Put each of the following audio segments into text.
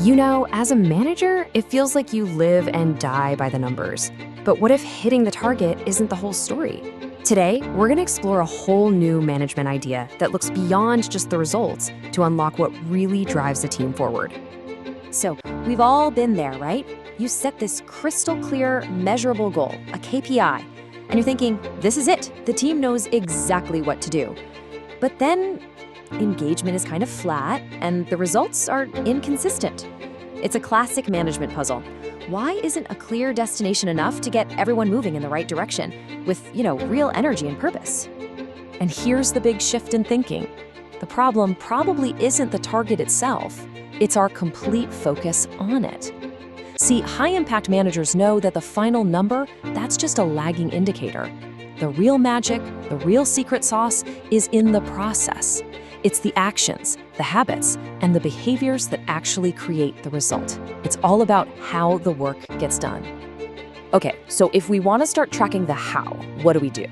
You know, as a manager, it feels like you live and die by the numbers. But what if hitting the target isn't the whole story? Today, we're going to explore a whole new management idea that looks beyond just the results to unlock what really drives a team forward. So, we've all been there, right? You set this crystal clear, measurable goal, a KPI, and you're thinking, this is it. The team knows exactly what to do. But then engagement is kind of flat and the results are inconsistent. It's a classic management puzzle. Why isn't a clear destination enough to get everyone moving in the right direction with, real energy and purpose? And here's the big shift in thinking. The problem probably isn't the target itself. It's our complete focus on it. See, high-impact managers know that the final number, that's just a lagging indicator. The real magic, the real secret sauce is in the process. It's the actions, the habits, and the behaviors that actually create the result. It's all about how the work gets done. Okay, so if we want to start tracking the how, what do?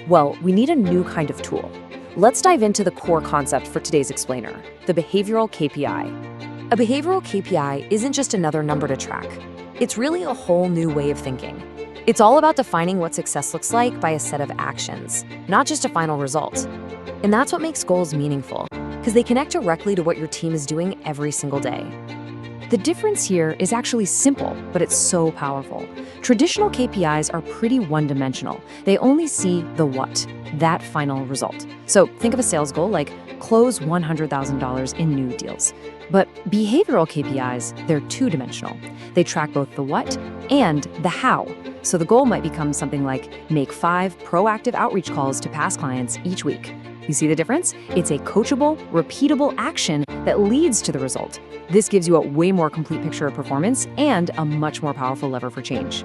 Well, we need a new kind of tool. Let's dive into the core concept for today's explainer, the behavioral KPI. A behavioral KPI isn't just another number to track. It's really a whole new way of thinking. It's all about defining what success looks like by a set of actions, not just a final result. And that's what makes goals meaningful, because they connect directly to what your team is doing every single day. The difference here is actually simple, but it's so powerful. Traditional KPIs are pretty one-dimensional. They only see the what, that final result. So think of a sales goal like close $100,000 in new deals. But behavioral KPIs, they're two-dimensional. They track both the what and the how. So the goal might become something like make 5 proactive outreach calls to past clients each week. You see the difference? It's a coachable, repeatable action that leads to the result. This gives you a way more complete picture of performance and a much more powerful lever for change.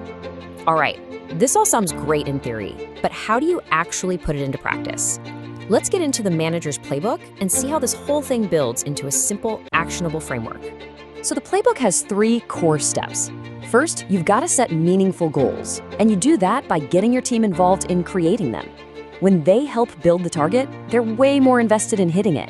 All right, this all sounds great in theory, but how do you actually put it into practice? Let's get into the manager's playbook and see how this whole thing builds into a simple, actionable framework. So the playbook has 3 core steps. First, you've got to set meaningful goals, and you do that by getting your team involved in creating them. When they help build the target, they're way more invested in hitting it.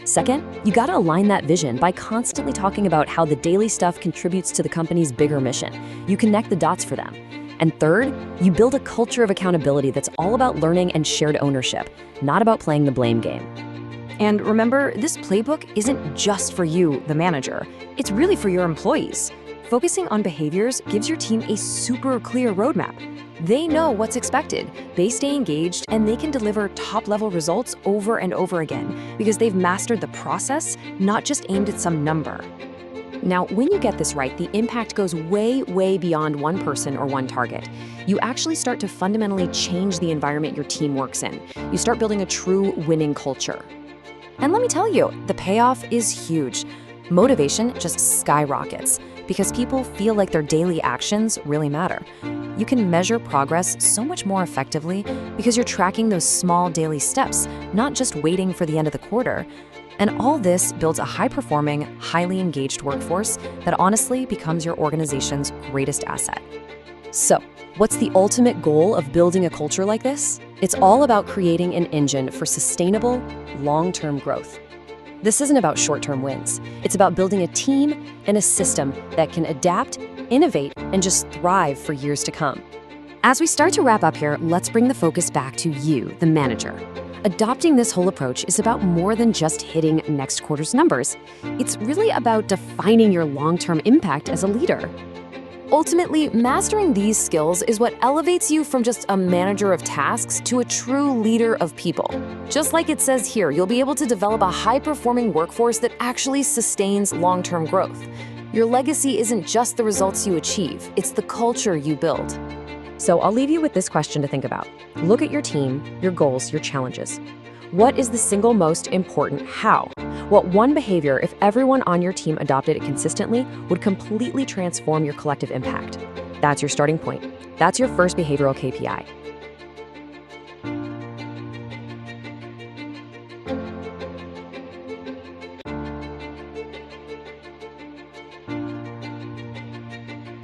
Second, you got to align that vision by constantly talking about how the daily stuff contributes to the company's bigger mission. You connect the dots for them. And third, you build a culture of accountability that's all about learning and shared ownership, not about playing the blame game. And remember, this playbook isn't just for you, the manager. It's really for your employees. Focusing on behaviors gives your team a super clear roadmap. They know what's expected, they stay engaged, and they can deliver top-level results over and over again because they've mastered the process, not just aimed at some number. Now, when you get this right, the impact goes way, way beyond one person or one target. You actually start to fundamentally change the environment your team works in. You start building a true winning culture. And let me tell you, the payoff is huge. Motivation just skyrockets because people feel like their daily actions really matter. You can measure progress so much more effectively because you're tracking those small daily steps, not just waiting for the end of the quarter. And all this builds a high-performing, highly engaged workforce that honestly becomes your organization's greatest asset. So, what's the ultimate goal of building a culture like this? It's all about creating an engine for sustainable, long-term growth. This isn't about short-term wins. It's about building a team and a system that can adapt, innovate, and just thrive for years to come. As we start to wrap up here, let's bring the focus back to you, the manager. Adopting this whole approach is about more than just hitting next quarter's numbers. It's really about defining your long-term impact as a leader. Ultimately, mastering these skills is what elevates you from just a manager of tasks to a true leader of people. Just like it says here, you'll be able to develop a high-performing workforce that actually sustains long-term growth. Your legacy isn't just the results you achieve, it's the culture you build. So I'll leave you with this question to think about. Look at your team, your goals, your challenges. What is the single most important how? What one behavior, if everyone on your team adopted it consistently, would completely transform your collective impact? That's your starting point. That's your first behavioral KPI.